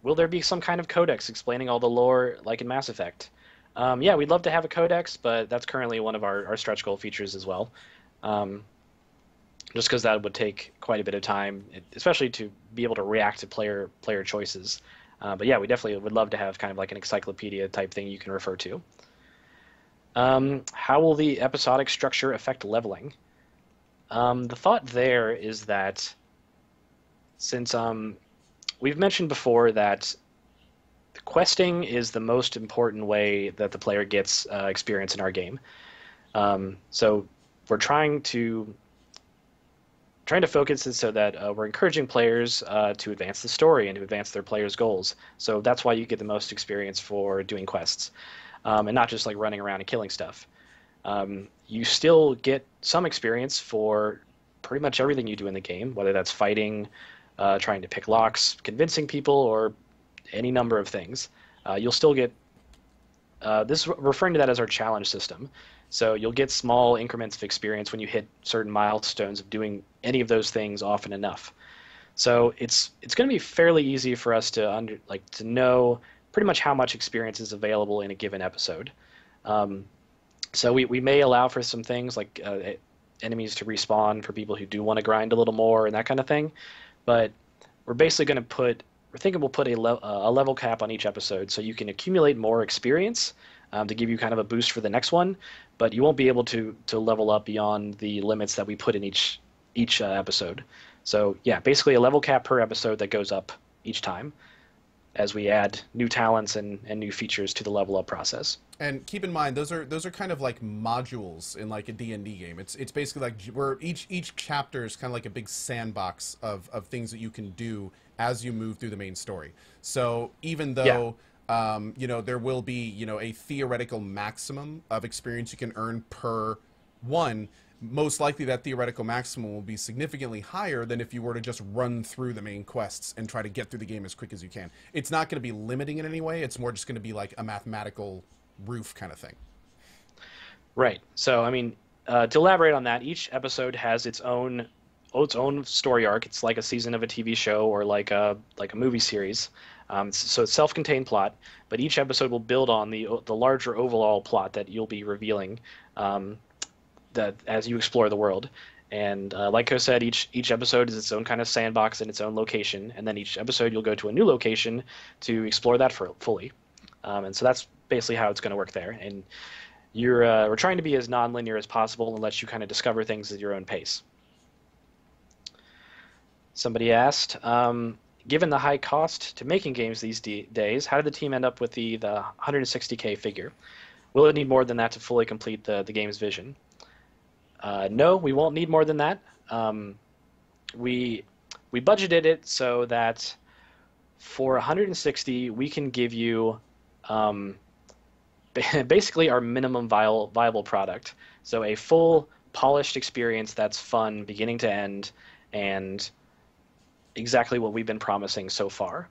Speaker 2: will there be some kind of codex explaining all the lore like in Mass Effect? Yeah, we'd love to have a codex, but that's currently one of our stretch goal features as well. Um, just because that would take quite a bit of time, especially to be able to react to player choices. But yeah, we definitely would love to have kind of like an encyclopedia type thing you can refer to. How will the episodic structure affect leveling? The thought there is that since we've mentioned before that questing is the most important way that the player gets experience in our game. So we're trying to focus it so that we're encouraging players to advance the story and to advance their players' goals. So that's why you get the most experience for doing quests, and not just like running around and killing stuff. You still get some experience for pretty much everything you do in the game, whether that's fighting, trying to pick locks, convincing people, or any number of things. You'll still get this, referring to that as our challenge system. So you'll get small increments of experience when you hit certain milestones of doing any of those things often enough. So it's going to be fairly easy for us to know pretty much how much experience is available in a given episode. So we may allow for some things like enemies to respawn for people who do want to grind a little more and that kind of thing. But we're basically going to we're thinking we'll put a level cap on each episode so you can accumulate more experience to give you kind of a boost for the next one, but you won't be able to level up beyond the limits that we put in each episode. So yeah, basically a level cap per episode that goes up each time as we add new talents and new features to the level up process.
Speaker 1: And keep in mind, those are kind of like modules in like a D&D game. It's basically like each chapter is kind of like a big sandbox of things that you can do as you move through the main story. So even though there will be a theoretical maximum of experience you can earn per one, most likely that theoretical maximum will be significantly higher than if you were to just run through the main quests and try to get through the game as quick as you can. It's not going to be limiting in any way. It's more just going to be like a mathematical roof kind of thing.
Speaker 2: Right. So, I mean, to elaborate on that, each episode has its own story arc. It's like a season of a TV show or like a movie series. So it's self-contained plot, but each episode will build on the larger overall plot that you'll be revealing that as you explore the world. And like Ko said, each episode is its own kind of sandbox in its own location, and then each episode you'll go to a new location to explore that fully. And so that's basically how it's going to work there. And we're trying to be as non-linear as possible and let you kind of discover things at your own pace. Somebody asked, given the high cost to making games these days, how did the team end up with the $160K figure? Will it need more than that to fully complete the game's vision? No, we won't need more than that. We budgeted it so that for 160, we can give you basically our minimum viable product. So a full polished experience that's fun beginning to end and exactly what we've been promising so far.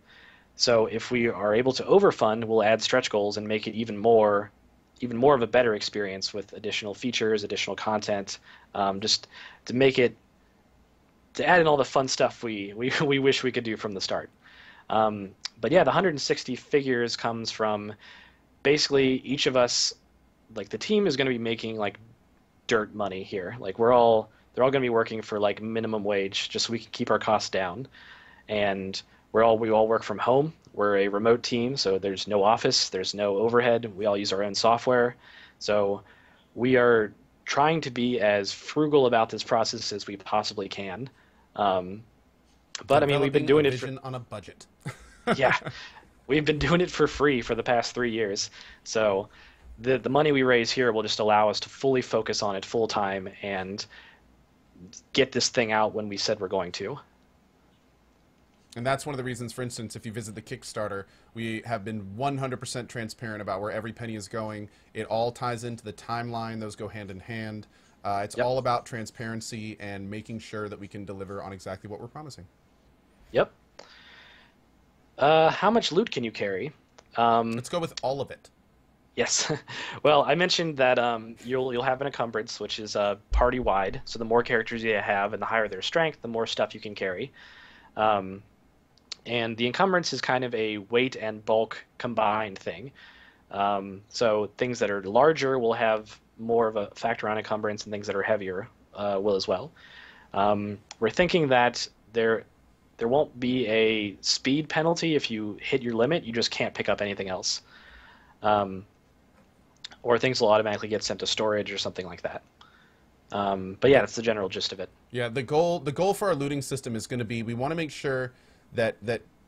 Speaker 2: So if we are able to overfund, we'll add stretch goals and make it even more of a better experience with additional features, additional content, just to make it, to add in all the fun stuff we wish we could do from the start. But yeah, the 160 figures comes from basically each of us, like the team is going to be making like dirt money here. Like they're all going to be working for like minimum wage just so we can keep our costs down. And we all work from home. We're a remote team, so there's no office, there's no overhead. We all use our own software. So we are trying to be as frugal about this process as we possibly can. But I mean, we've been doing it
Speaker 1: on a budget.
Speaker 2: Yeah, we've been doing it for free for the past 3 years. So the money we raise here will just allow us to fully focus on it full time and get this thing out when we said we're going to.
Speaker 1: And that's one of the reasons, for instance, if you visit the Kickstarter, we have been 100% transparent about where every penny is going. It all ties into the timeline. Those go hand in hand. It's all about transparency and making sure that we can deliver on exactly what we're promising.
Speaker 2: Yep. How much loot can you carry?
Speaker 1: Let's go with all of it.
Speaker 2: Yes. Well, I mentioned that you'll have an encumbrance, which is party wide. So the more characters you have and the higher their strength, the more stuff you can carry. And the encumbrance is kind of a weight and bulk combined thing. So things that are larger will have more of a factor on encumbrance, and things that are heavier will as well. We're thinking that there won't be a speed penalty if you hit your limit. You just can't pick up anything else. Or things will automatically get sent to storage or something like that. But yeah, that's the general gist of it.
Speaker 1: Yeah, the goal for our looting system is going to be, we want to make sure that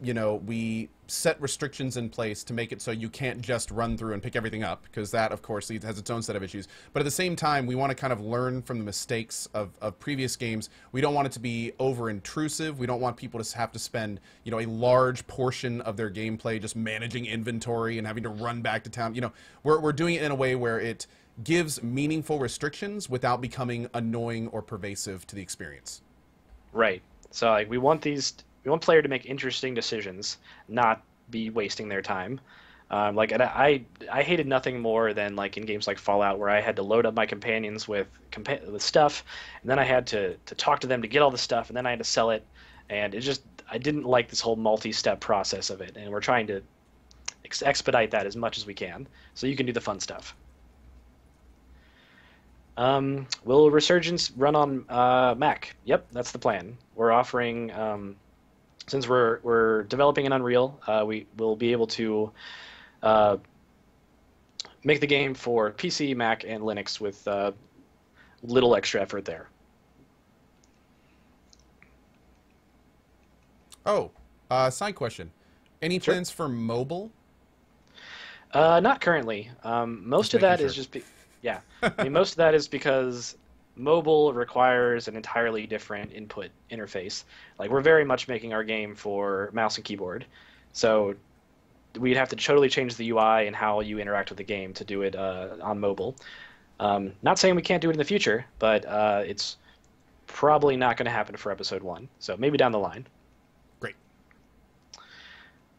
Speaker 1: you know, we set restrictions in place to make it so you can't just run through and pick everything up, because that, of course, has its own set of issues. But at the same time, we want to kind of learn from the mistakes of previous games. We don't want it to be over-intrusive. We don't want people to have to spend, you know, a large portion of their gameplay just managing inventory and having to run back to town. You know, we're doing it in a way where it gives meaningful restrictions without becoming annoying or pervasive to the experience.
Speaker 2: Right. So like we want player to make interesting decisions, not be wasting their time. Like I hated nothing more than like in games like Fallout, where I had to load up my companions with stuff, and then I had to talk to them to get all the stuff, and then I had to sell it, and I didn't like this whole multi-step process of it, and we're trying to expedite that as much as we can, so you can do the fun stuff. Will Resurgence run on Mac? Yep, that's the plan. We're offering, since we're developing in Unreal, we will be able to make the game for PC, Mac, and Linux with little extra effort there.
Speaker 1: Oh, side question. Any
Speaker 2: Sure.
Speaker 1: plans for mobile?
Speaker 2: Not currently. Most of that is just... Yeah, I mean, most of that is because mobile requires an entirely different input interface. Like, we're very much making our game for mouse and keyboard, so we'd have to totally change the UI and how you interact with the game to do it on mobile. Not saying we can't do it in the future, but it's probably not going to happen for Episode 1, so maybe down the line.
Speaker 1: Great.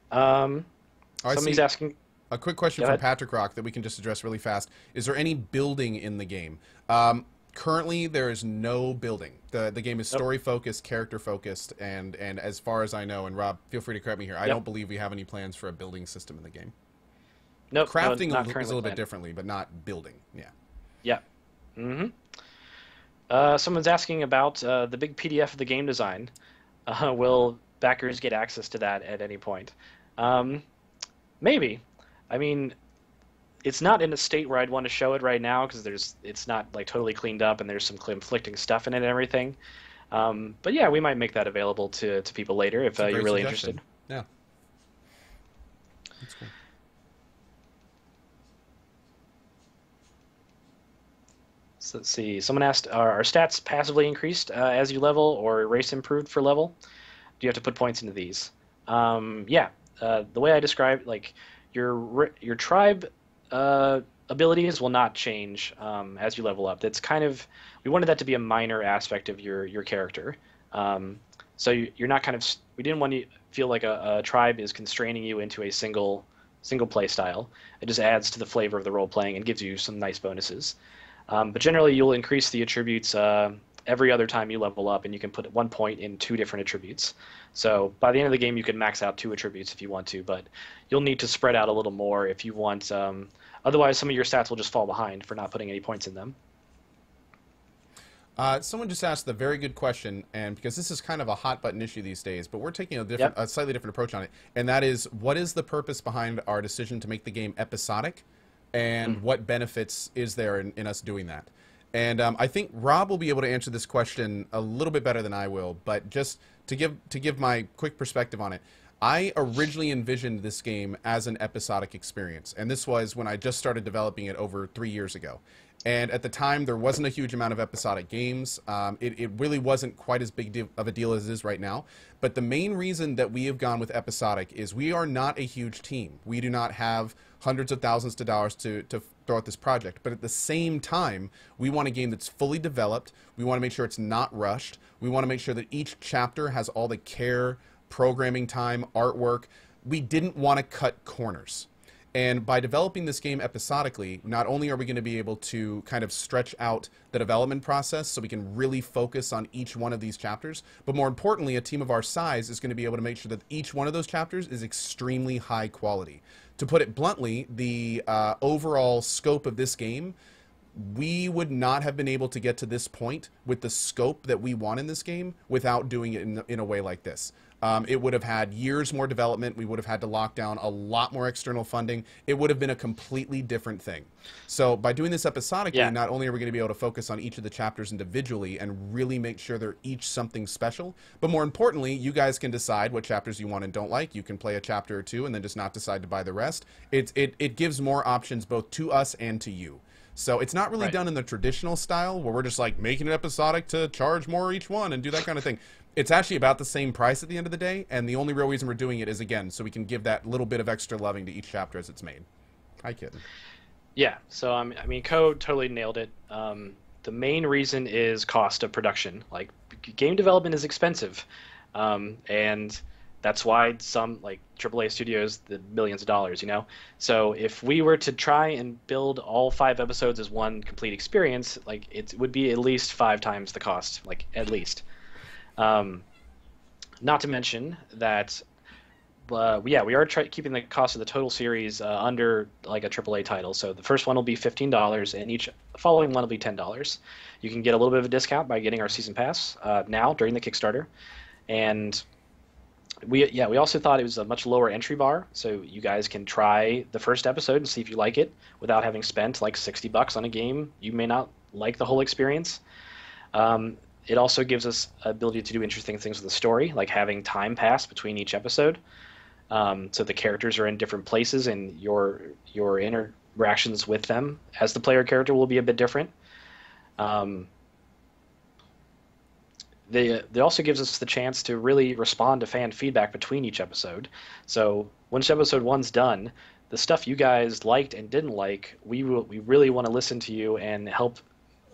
Speaker 2: Somebody's asking...
Speaker 1: A quick question from Patrick Rock that we can just address really fast. Is there any building in the game? Currently, there is no building. The game is story-focused, character-focused, and as far as I know, and Rob, feel free to correct me here, I don't believe we have any plans for a building system in the game.
Speaker 2: Nope.
Speaker 1: Crafting
Speaker 2: not
Speaker 1: is a little bit differently, but not building. Yeah.
Speaker 2: Yeah. Mm-hmm. Someone's asking about the big PDF of the game design. Will backers get access to that at any point? Maybe. I mean, it's not in a state where I'd want to show it right now because it's not like totally cleaned up and there's some conflicting stuff in it and everything. But yeah, we might make that available to people later if you're really interested.
Speaker 1: Yeah. That's cool.
Speaker 2: So let's see. Someone asked, are stats passively increased as you level, or race improved for level? Do you have to put points into these? Yeah. The way I describe, like, your tribe abilities will not change as you level up. That's kind of, we wanted that to be a minor aspect of your character. So you're not kind of, we didn't want to feel like a tribe is constraining you into a single play style. It just adds to the flavor of the role playing and gives you some nice bonuses. But generally, you'll increase the attributes every other time you level up, and you can put 1 point in 2 different attributes. So by the end of the game, you can max out 2 attributes if you want to, but you'll need to spread out a little more if you want. Otherwise, some of your stats will just fall behind for not putting any points in them.
Speaker 1: Someone just asked a very good question, and because this is kind of a hot button issue these days, but we're taking a slightly different approach on it, and that is, what is the purpose behind our decision to make the game episodic, and what benefits is there in us doing that? And I think Rob will be able to answer this question a little bit better than I will, but just to give my quick perspective on it, I originally envisioned this game as an episodic experience, and this was when I just started developing it over 3 years ago. And at the time, there wasn't a huge amount of episodic games. It really wasn't quite as big of a deal as it is right now. But the main reason that we have gone with episodic is we are not a huge team. We do not have hundreds of thousands of dollars to throw at this project. But at the same time, we want a game that's fully developed. We want to make sure it's not rushed. We want to make sure that each chapter has all the care, programming time, artwork. We didn't want to cut corners. And by developing this game episodically, not only are we going to be able to kind of stretch out the development process so we can really focus on each one of these chapters, but more importantly, a team of our size is going to be able to make sure that each one of those chapters is extremely high quality. To put it bluntly, the overall scope of this game, we would not have been able to get to this point with the scope that we want in this game without doing it in a way like this. It would have had years more development. We would have had to lock down a lot more external funding. It would have been a completely different thing. So by doing this episodically, not only are we going to be able to focus on each of the chapters individually and really make sure they're each something special, but more importantly, you guys can decide what chapters you want and don't like. You can play a chapter or two and then just not decide to buy the rest. It gives more options both to us and to you. So it's not really done in the traditional style where we're just like making it episodic to charge more each one and do that kind of thing. It's actually about the same price at the end of the day, and the only real reason we're doing it is, again, so we can give that little bit of extra loving to each chapter as it's made. Hi, kid.
Speaker 2: Yeah, so I mean, Code totally nailed it. The main reason is cost of production. Like, game development is expensive, and that's why some, like, AAA studios, the millions of dollars, you know? So if we were to try and build all 5 episodes as one complete experience, like, it would be at least 5 times the cost, like, at least. Not to mention that, we are keeping the cost of the total series under like a AAA title. So the first one will be $15, and each following one will be $10. You can get a little bit of a discount by getting our season pass now during the Kickstarter, and we also thought it was a much lower entry bar, so you guys can try the first episode and see if you like it without having spent like $60 on a game. You may not like the whole experience. It also gives us ability to do interesting things with the story, like having time pass between each episode. So the characters are in different places, and your interactions with them as the player character will be a bit different. They also gives us the chance to really respond to fan feedback between each episode. So once episode 1's done, the stuff you guys liked and didn't like, we really want to listen to you and help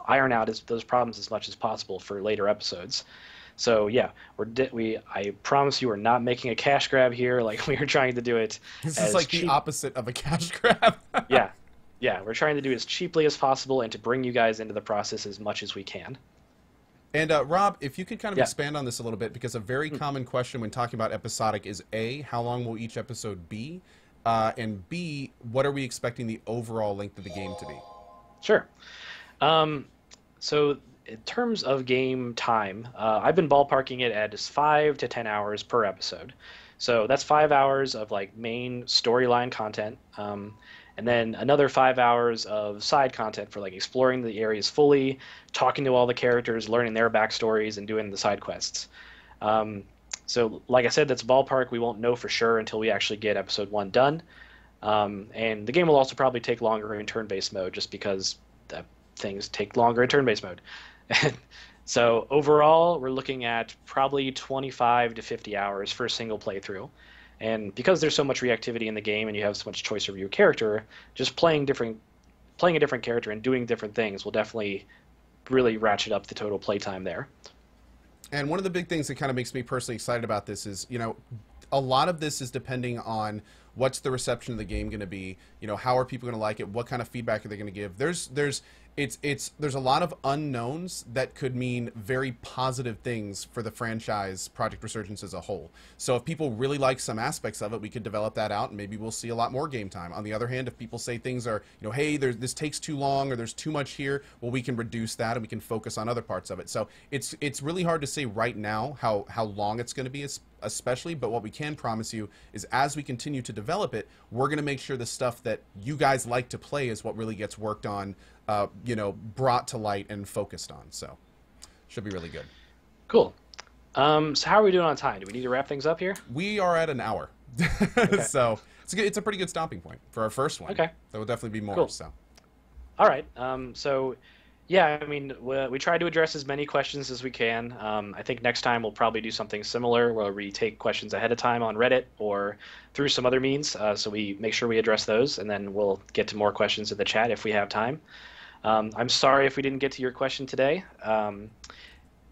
Speaker 2: iron out those problems as much as possible for later episodes. So yeah, I promise you we're not making a cash grab here. Like, we are trying to do it.
Speaker 1: This is like the opposite of a cash grab.
Speaker 2: yeah, we're trying to do it as cheaply as possible and to bring you guys into the process as much as we can.
Speaker 1: And Rob, if you could kind of expand on this a little bit, because a very common question when talking about episodic is A, how long will each episode be? And B, what are we expecting the overall length of the game to be?
Speaker 2: Sure. So in terms of game time, I've been ballparking it at just 5 to 10 hours per episode. So that's 5 hours of like main storyline content, and then another 5 hours of side content for like exploring the areas fully, talking to all the characters, learning their backstories, and doing the side quests. So like I said, that's ballpark. We won't know for sure until we actually get episode 1 done. And the game will also probably take longer in turn-based mode, just because things take longer in turn-based mode. So overall, we're looking at probably 25 to 50 hours for a single playthrough. And because there's so much reactivity in the game and you have so much choice over your character, just playing a different character and doing different things will definitely really ratchet up the total playtime there.
Speaker 1: And one of the big things that kind of makes me personally excited about this is, you know, a lot of this is depending on what's the reception of the game going to be, you know, how are people going to like it, what kind of feedback are they going to give. There's a lot of unknowns that could mean very positive things for the franchise Project Resurgence as a whole. So if people really like some aspects of it, we could develop that out and maybe we'll see a lot more game time. On the other hand, if people say things are, you know, hey, this takes too long or there's too much here, well, we can reduce that and we can focus on other parts of it. So it's really hard to say right now how long it's going to be especially, but what we can promise you is as we continue to develop it, we're going to make sure the stuff that you guys like to play is what really gets worked on, you know, brought to light and focused on. So should be really good.
Speaker 2: Cool. So how are we doing on time? Do we need to wrap things up here?
Speaker 1: We are at an hour.
Speaker 2: Okay.
Speaker 1: So it's a pretty good stopping point for our first one.
Speaker 2: Okay.
Speaker 1: There will definitely be more.
Speaker 2: Cool.
Speaker 1: So
Speaker 2: All right. So, yeah, I mean, we try to address as many questions as we can. I think next time we'll probably do something similar where we take questions ahead of time on Reddit or through some other means. So we make sure we address those, and then we'll get to more questions in the chat if we have time. I'm sorry if we didn't get to your question today.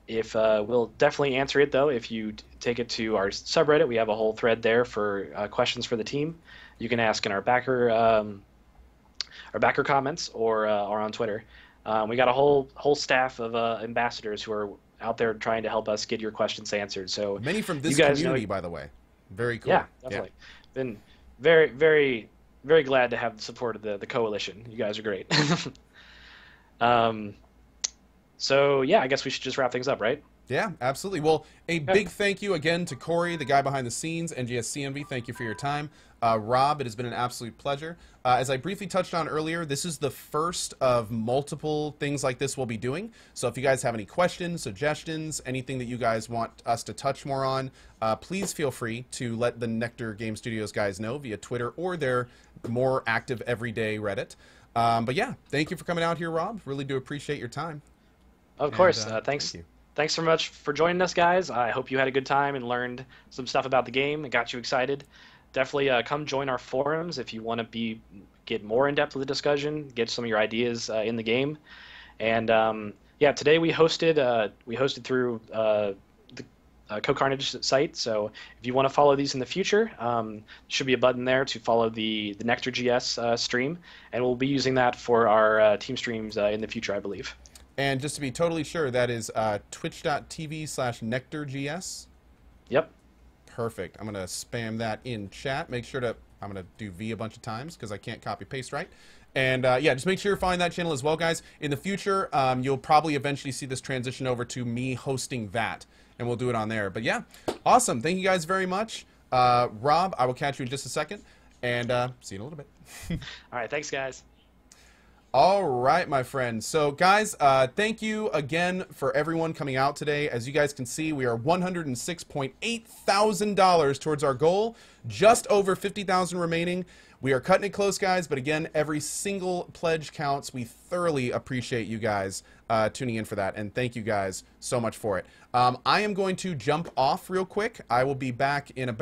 Speaker 2: If we'll definitely answer it though. If you take it to our subreddit, we have a whole thread there for questions for the team. You can ask in our backer comments or on Twitter. We got a whole staff of ambassadors who are out there trying to help us get your questions answered. So
Speaker 1: many from this
Speaker 2: you guys
Speaker 1: community, by the way. Very cool.
Speaker 2: Yeah, definitely. Been very, very, very glad to have the support of the coalition. You guys are great. So yeah, I guess we should just wrap things up, right?
Speaker 1: Yeah, absolutely. Well, a big thank you again to Corey, the guy behind the scenes, NGSCMV. Thank you for your time. Rob, it has been an absolute pleasure. As I briefly touched on earlier, this is the first of multiple things like this we'll be doing. So if you guys have any questions, suggestions, anything that you guys want us to touch more on, please feel free to let the Nectar Game Studios guys know via Twitter or their more active everyday Reddit. But yeah, thank you for coming out here, Rob. Really do appreciate your time.
Speaker 2: Of course.
Speaker 1: Thank you.
Speaker 2: Thanks so much for joining us, guys. I hope you had a good time and learned some stuff about the game and got you excited. Definitely come join our forums if you want to get more in depth with the discussion, get some of your ideas in the game. And yeah, today we hosted through the Co-Carnage site. So if you want to follow these in the future, should be a button there to follow the Nectar GS stream, and we'll be using that for our team streams in the future, I believe.
Speaker 1: And just to be totally sure, that is twitch.tv/NectarGS?
Speaker 2: Yep.
Speaker 1: Perfect. I'm going to spam that in chat. Make sure to, I'm going to do V a bunch of times because I can't copy paste right. And yeah, just make sure you find that channel as well, guys. In the future, you'll probably eventually see this transition over to me hosting that, and we'll do it on there. But yeah, awesome. Thank you guys very much. Rob, I will catch you in just a second, and see you in a little bit.
Speaker 2: All right. Thanks, guys.
Speaker 1: All right, my friends. So, guys, thank you again for everyone coming out today. As you guys can see, we are $106.8 thousand towards our goal. Just over 50,000 remaining. We are cutting it close, guys. But again, every single pledge counts. We thoroughly appreciate you guys tuning in for that, and thank you guys so much for it. I am going to jump off real quick. I will be back in about